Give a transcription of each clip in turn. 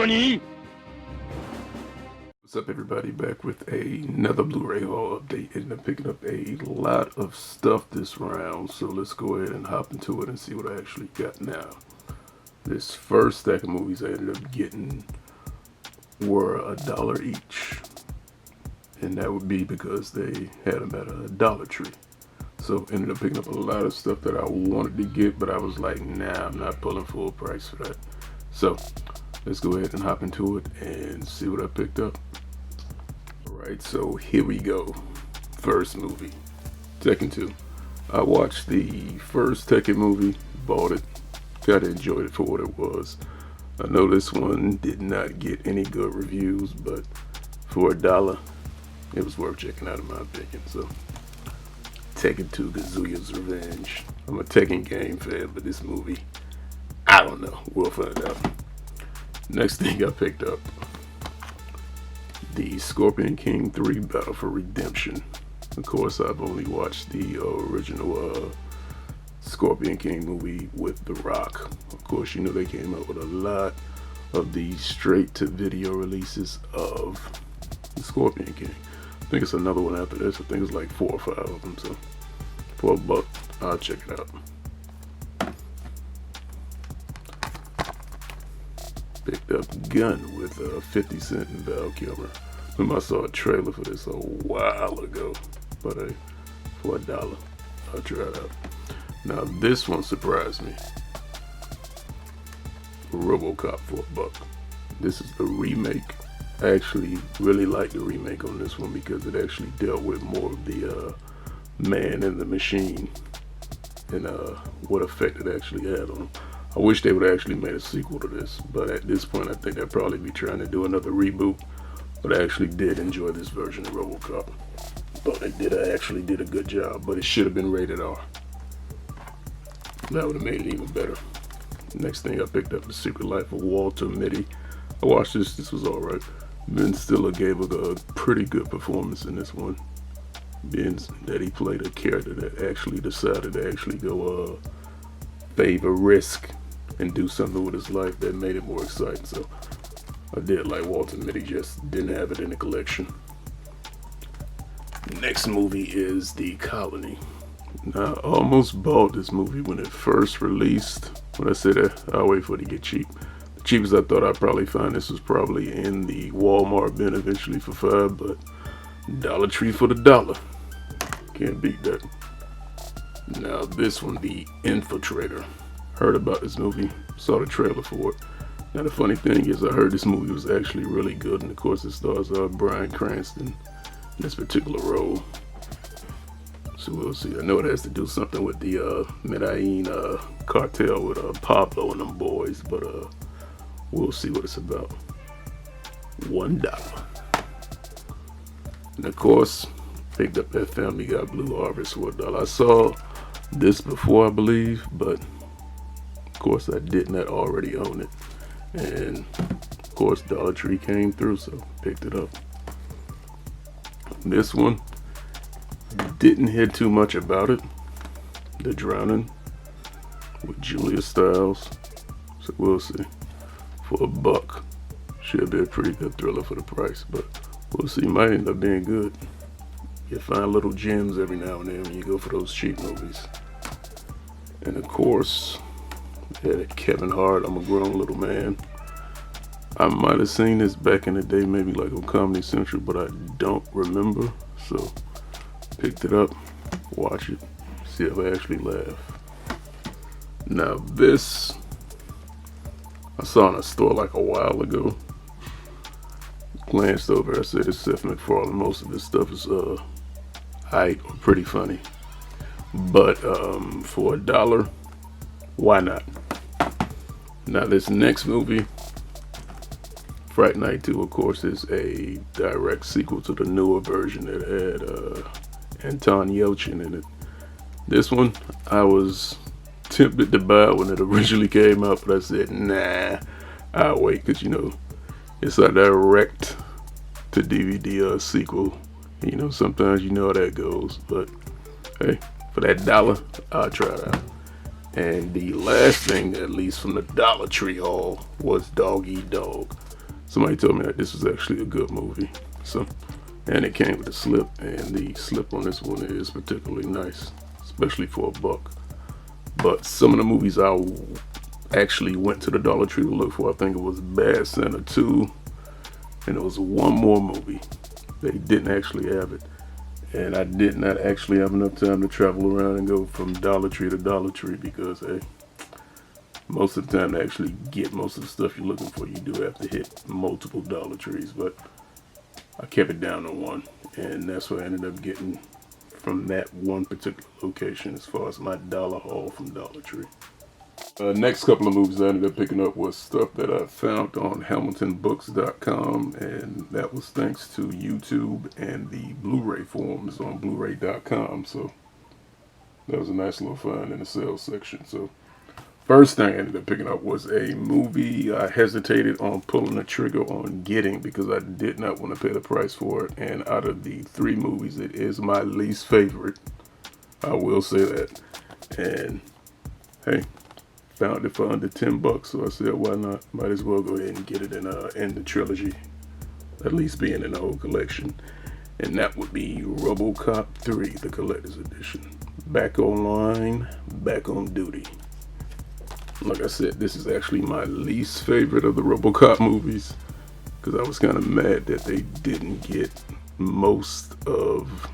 What's up, everybody? Back with another Blu-ray haul update, and I'm picking up a lot of stuff this round, so let's go ahead and hop into it and see what I actually got now. This first stack of movies I ended up getting were $1 each, and that would be because they had them at a Dollar Tree. So ended up picking up a lot of stuff that I wanted to get, but I was like, nah, I'm not pulling full price for that. So let's go ahead and hop into it and see what I picked up. Alright, so here we go. First movie, Tekken 2. I watched the first Tekken movie, bought it, kinda enjoyed it for what it was. I know this one did not get any good reviews, but for $1, it was worth checking out in my opinion. So, Tekken 2 Kazuya's Revenge. I'm a Tekken game fan, but this movie, I don't know. We'll find out. Next thing I picked up, the Scorpion King 3 Battle for Redemption. Of course, I've only watched the original Scorpion King movie with The Rock. Of course, you know they came out with a lot of the straight-to-video releases of the Scorpion King. I think it's another one after this. I think it's like 4 or 5 of them. So for $1, I'll check it out. Picked up Gun with 50 Cent and Val Kilmer. I saw a trailer for this a while ago, but for $1, I'll try it out. Now this one surprised me. RoboCop for $1. This is the remake. I actually really like the remake on this one because it actually dealt with more of the man and the machine and what effect it actually had on him. I wish they would have actually made a sequel to this, but at this point I think they'd probably be trying to do another reboot. But I actually did enjoy this version of RoboCop. But I actually did a good job, but it should have been rated R. That would have made it even better. Next thing I picked up, The Secret Life of Walter Mitty. I watched this was alright. Ben Stiller gave a pretty good performance in this one. Being that he played a character that actually decided to actually go favor risk and do something with his life that made it more exciting. So I did like Walter Mitty, just didn't have it in the collection. Next movie is The Colony. Now, I almost bought this movie when it first released. When I said that, I'll wait for it to get cheap. The cheapest I thought I'd probably find this was probably in the Walmart bin eventually for $5, but Dollar Tree for $1. Can't beat that. Now this one, The Infiltrator. Heard about this movie, saw the trailer for it. Now the funny thing is I heard this movie was actually really good, and of course it stars Bryan Cranston in this particular role. So we'll see. I know it has to do something with the Medellin cartel with Pablo and them boys, but we'll see what it's about. $1. And of course, picked up that Family Guy Blue Harvest for $1. I saw this before, I believe, but of course I did not already own it. And of course Dollar Tree came through, so picked it up. This one, didn't hear too much about it. The Drowning with Julia Stiles. So we'll see. For $1. Should be a pretty good thriller for the price, but we'll see. Might end up being good. You find little gems every now and then when you go for those cheap movies. And of course, yeah, Kevin Hart, I'm a Grown Little Man. I might have seen this back in the day, maybe like on Comedy Central, but I don't remember. So picked it up, watch it, see if I actually laugh. Now this, I saw in a store like a while ago. Glanced over, I said it's Seth MacFarlane. Most of this stuff is aight or pretty funny. But for $1, why not? Now this next movie, Fright Night 2, of course, is a direct sequel to the newer version that had Anton Yelchin in it. This one, I was tempted to buy it when it originally came out, but I said, nah, I'll wait, because, you know, it's a direct to DVD sequel. You know, sometimes you know how that goes, but hey, for that $1, I'll try it out. And the last thing, at least from the Dollar Tree haul, was Dog Eat Dog. somebody told me that this was actually a good movie. So, and it came with a slip, and the slip on this one is particularly nice, especially for $1. But some of the movies I actually went to the Dollar Tree to look for, I think it was Bad Santa 2, and it was one more movie. They didn't actually have it. And I did not actually have enough time to travel around and go from Dollar Tree to Dollar Tree because, hey, most of the time to actually get most of the stuff you're looking for, you do have to hit multiple Dollar Trees. But I kept it down to one, and that's what I ended up getting from that one particular location as far as my dollar haul from Dollar Tree. Next couple of movies I ended up picking up was stuff that I found on HamiltonBooks.com, and that was thanks to YouTube and the Blu-Ray forums on Blu-Ray.com. So that was a nice little find in the sales section. So first thing I ended up picking up was a movie I hesitated on pulling the trigger on getting because I did not want to pay the price for it. And out of the 3 movies, it is my least favorite. I will say that. And hey, found it for under $10, so I said, why not? Might as well go ahead and get it in the trilogy, at least being in the whole collection. And that would be RoboCop 3, the collector's edition. Back online, back on duty. Like I said, this is actually my least favorite of the RoboCop movies because I was kind of mad that they didn't get most of.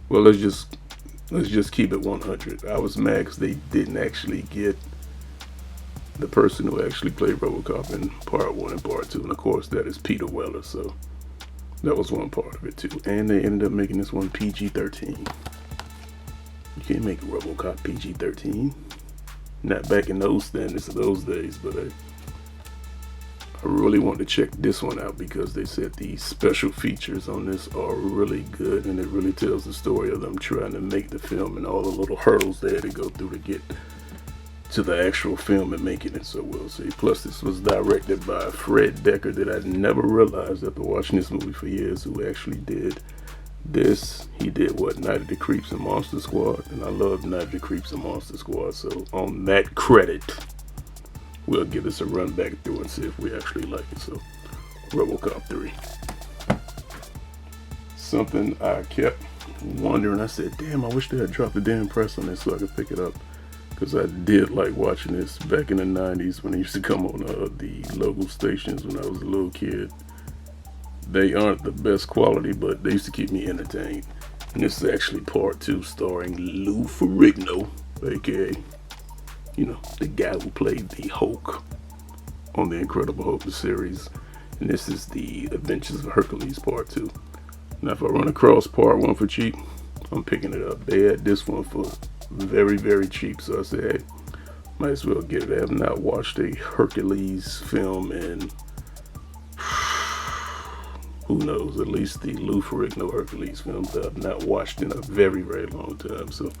Well, let's just keep it 100. I was mad because they didn't actually get the person who actually played RoboCop in part 1 and part 2, and of course that is Peter Weller. So that was one part of it too. And they ended up making this one PG-13. You can't make RoboCop PG-13. Not back in those standards of those days, but I really want to check this one out because they said the special features on this are really good, and it really tells the story of them trying to make the film and all the little hurdles they had to go through to get to the actual film and making it. So we'll see. Plus, this was directed by Fred Decker, that I never realized after watching this movie for years who actually did this. He did what, Night of the Creeps and Monster Squad, and I love Night of the Creeps and Monster Squad. So on that credit, we'll give this a run back through and see if we actually like it. So RoboCop 3. Something I kept wondering, I said, damn, I wish they had dropped the damn price on this so I could pick it up. Because I did like watching this back in the 90s when it used to come on the local stations when I was a little kid. They aren't the best quality, but they used to keep me entertained. And this is actually part 2 starring Lou Ferrigno, aka, the guy who played the Hulk on the Incredible Hulk series. And this is the Adventures of Hercules part 2. Now if I run across part 1 for cheap, I'm picking it up. They had this one for very, very cheap, so I said, hey, might as well get it. I have not watched a Hercules film in, who knows, at least the Lou Ferrigno Hercules films that I've not watched in a very, very long time. So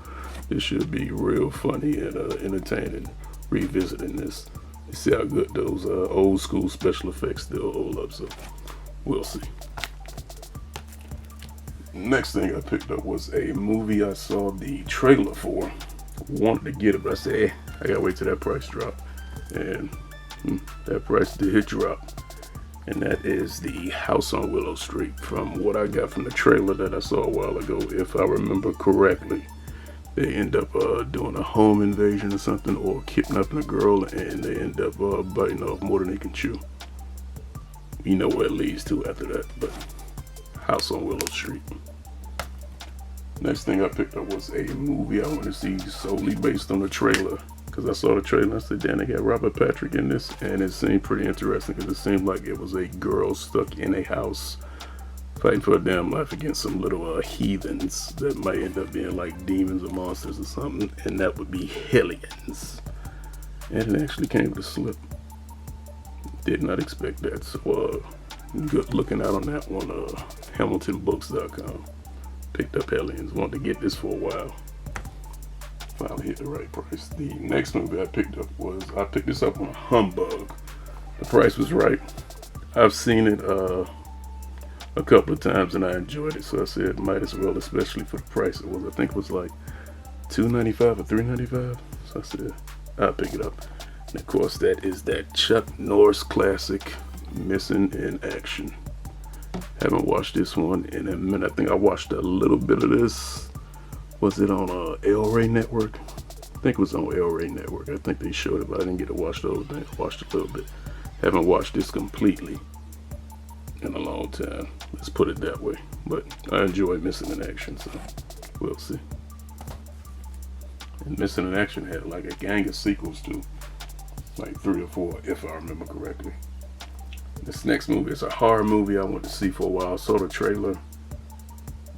this should be real funny and entertaining revisiting this. You see how good those old school special effects still hold up, so we'll see. Next thing I picked up was a movie I saw the trailer for. Wanted to get it, but I said, I gotta wait till that price drop. And that price did drop. And that is The House on Willow Street. From what I got from the trailer that I saw a while ago, if I remember correctly, they end up doing a home invasion or something, or kidnapping a girl, and they end up biting off more than they can chew. You know where it leads to after that, but House on Willow Street. Next thing I picked up was a movie I want to see solely based on the trailer. Because I saw the trailer and I said, damn, they got Robert Patrick in this. And it seemed pretty interesting because it seemed like it was a girl stuck in a house fighting for her damn life against some little heathens that might end up being like demons or monsters or something. And that would be Hellions. And it actually came with a slip. Did not expect that. So good looking out on that one. HamiltonBooks.com. Picked up Hellions. Wanted to get this for a while. Finally hit the right price. The next movie I picked up was, I picked this up on Humbug. The price was right. I've seen it a couple of times and I enjoyed it, so I said might as well, especially for the price it was. I think it was like $2.95 or $3.95. So I said I'll pick it up. And of course that is that Chuck Norris classic, Missing in Action. Haven't watched this one in a minute. I think I watched a little bit of this. Was it on El Rey Network? I think it was on El Rey Network. I think they showed it, but I didn't get to watch the whole thing. I watched a little bit. Haven't watched this completely in a long time. Let's put it that way. But I enjoy Missing in Action, so we'll see. And Missing in Action had like a gang of sequels too. Like 3 or 4, if I remember correctly. This next movie is a horror movie I wanted to see for a while. Saw the trailer.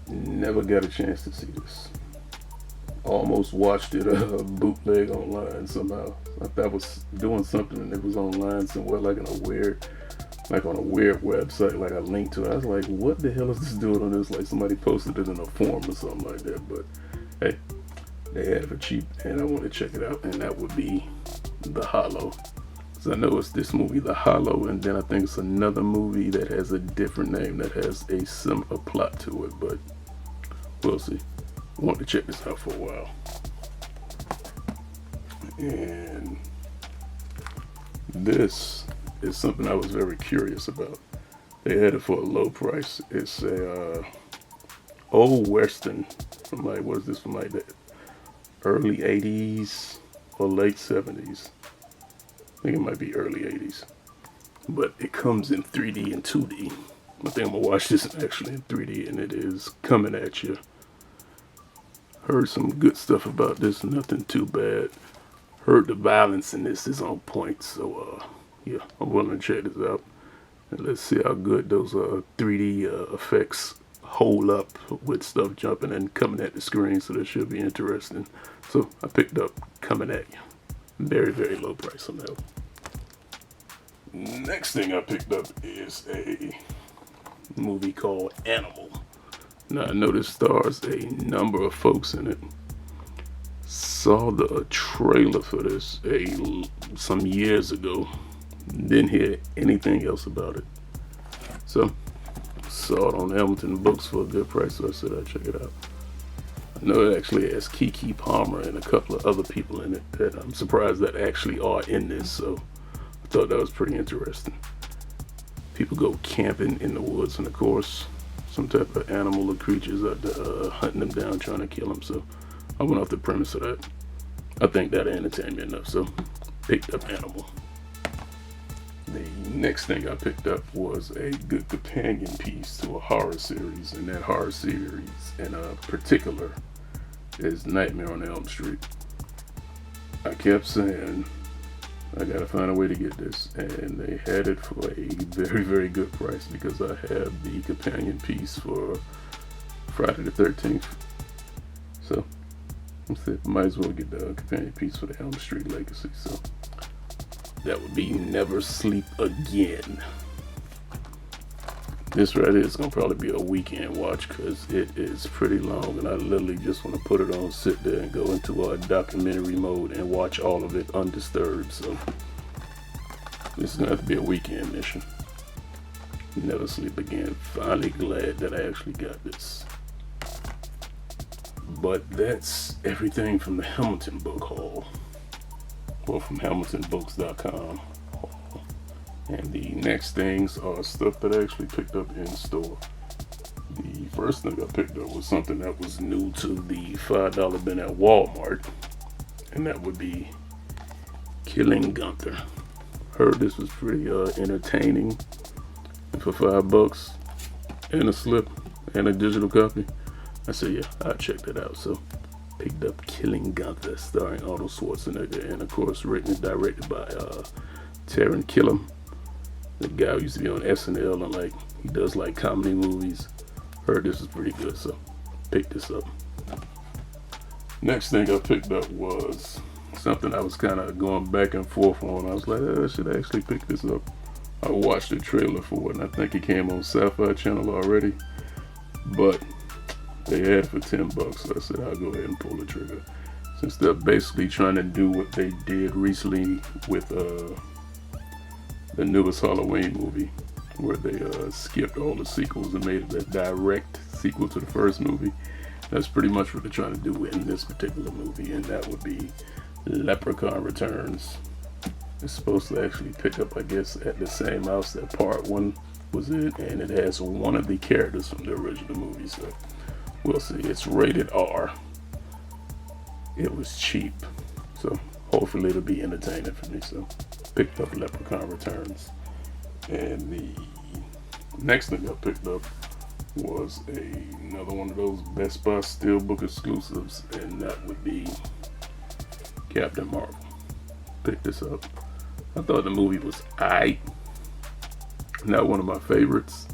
Never got a chance to see this. Almost watched it bootleg online somehow. I thought I was doing something and it was online somewhere, like on a weird website, like I linked to it. I was like, what the hell is this doing on this? Like somebody posted it in a forum or something like that. But hey, they had it for cheap and I want to check it out, and that would be The Hollow. So I know it's this movie, The Hollow, and then I think it's another movie that has a different name that has a similar plot to it, but we'll see. I want to check this out for a while. And this is something I was very curious about. They had it for a low price. It's a old Western from like, what is this, from like the early 80s or late 70s. I think it might be early 80s. But it comes in 3D and 2D. I think I'm going to watch this actually in 3D, and it is Coming at You. Heard some good stuff about this, nothing too bad. Heard the violence in this is on point, so yeah, I'm willing to check this out. And let's see how good those 3D effects hold up with stuff jumping and coming at the screen, so that should be interesting. So I picked up Coming at You. Very, very low price on that one. Next thing I picked up is a movie called Animal. Now I know this stars a number of folks in it. Saw the trailer for this some years ago. Didn't hear anything else about it. So saw it on Hamilton Books for a good price, so I said I'd check it out. I know it actually has Keke Palmer and a couple of other people in it that I'm surprised that actually are in this, so I thought that was pretty interesting. People go camping in the woods, and of course some type of animal or creatures are hunting them down, trying to kill them, so I went off the premise of that. I think that entertained me enough, so picked up Animal. The next thing I picked up was a good companion piece to a horror series, and that horror series in particular is Nightmare on Elm Street. I kept saying I gotta find a way to get this, and they had it for a very, very good price because I have the companion piece for Friday the 13th. So I said, might as well get the companion piece for the Elm Street Legacy. So that would be Never Sleep Again. This right here is going to probably be a weekend watch because it is pretty long, and I literally just want to put it on, sit there, and go into a documentary mode and watch all of it undisturbed. So this is going to have to be a weekend mission. Never Sleep Again. Finally glad that I actually got this. But that's everything from the Hamilton Book Haul, or from HamiltonBooks.com. And the next things are stuff that I actually picked up in store. The first thing I picked up was something that was new to the $5 bin at Walmart, and that would be Killing Gunther. Heard this was pretty entertaining, and for $5 and a slip and a digital copy, I said, yeah, I'll check that out. So picked up Killing Gunther, starring Arnold Schwarzenegger, and of course written and directed by Taron Killam, the guy who used to be on SNL, and like he does like comedy movies. Heard this is pretty good, so picked this up. Next thing I picked up was something I was kind of going back and forth on. I was like, I should actually pick this up. I watched the trailer for it, and I think it came on Sci-Fi Channel already, but they had it for $10, so I said I'll go ahead and pull the trigger. Since they're basically trying to do what they did recently with the newest Halloween movie, where they skipped all the sequels and made it a direct sequel to the first movie. That's pretty much what they're trying to do in this particular movie, and that would be Leprechaun Returns. It's supposed to actually pick up, I guess, at the same house that part one was in, and it has one of the characters from the original movie, so we'll see. It's rated R. It was cheap, so hopefully it'll be entertaining for me. So picked up Leprechaun Returns. And the next thing I picked up was another one of those Best Buy Steelbook exclusives, and that would be Captain Marvel. Picked this up. I thought the movie was aight. Not one of my favorites,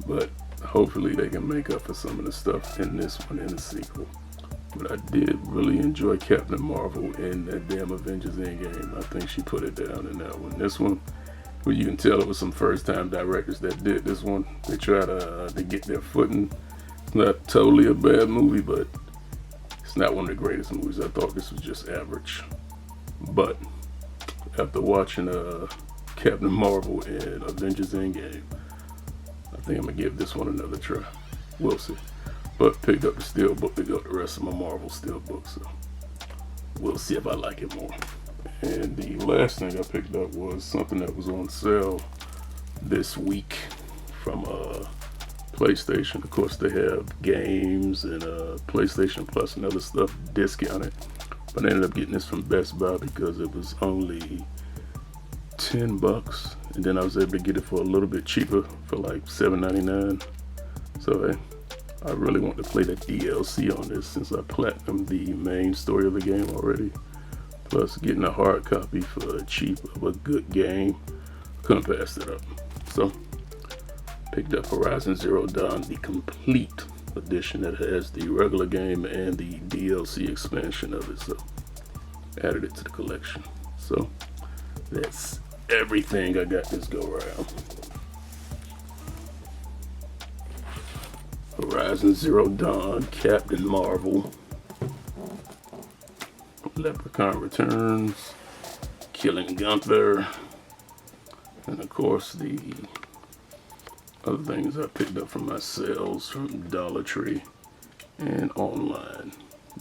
but hopefully they can make up for some of the stuff in this one in the sequel. But I did really enjoy Captain Marvel in that damn Avengers Endgame. I think she put it down in that one. This one, well, you can tell it was some first-time directors that did this one. They try to get their footing. It's not totally a bad movie, but it's not one of the greatest movies. I thought this was just average. But after watching Captain Marvel in Avengers Endgame, I think I'm gonna give this one another try. We'll see. But picked up the Steelbook to go the rest of my Marvel Steelbook, so we'll see if I like it more. And the last thing I picked up was something that was on sale this week from PlayStation. Of course, they have games and PlayStation Plus and other stuff discounted. But I ended up getting this from Best Buy because it was only $10, and then I was able to get it for a little bit cheaper for like $7.99. So hey, I really want to play the DLC on this since I platinumed the main story of the game already. Plus getting a hard copy for cheap of a good game, couldn't pass that up. So picked up Horizon Zero Dawn, the complete edition that has the regular game and the DLC expansion of it. So added it to the collection. So that's everything I got this go around. Horizon Zero Dawn, Captain Marvel, Leprechaun Returns, Killing Gunther, and of course the other things I picked up from my sales from Dollar Tree and online.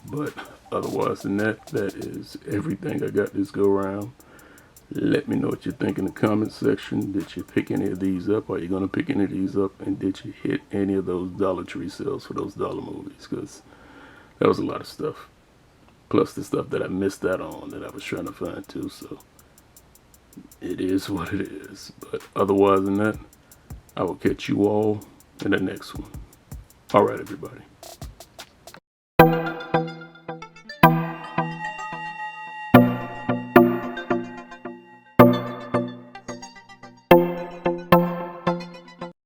But otherwise than that, that is everything I got this go around. Let me know what you think in the comment section. Did you pick any of these up? Are you going to pick any of these up? And did you hit any of those Dollar Tree sales for those dollar movies? Because that was a lot of stuff. Plus the stuff that I missed out on that I was trying to find too. So it is what it is. But otherwise than that, I will catch you all in the next one. All right, everybody.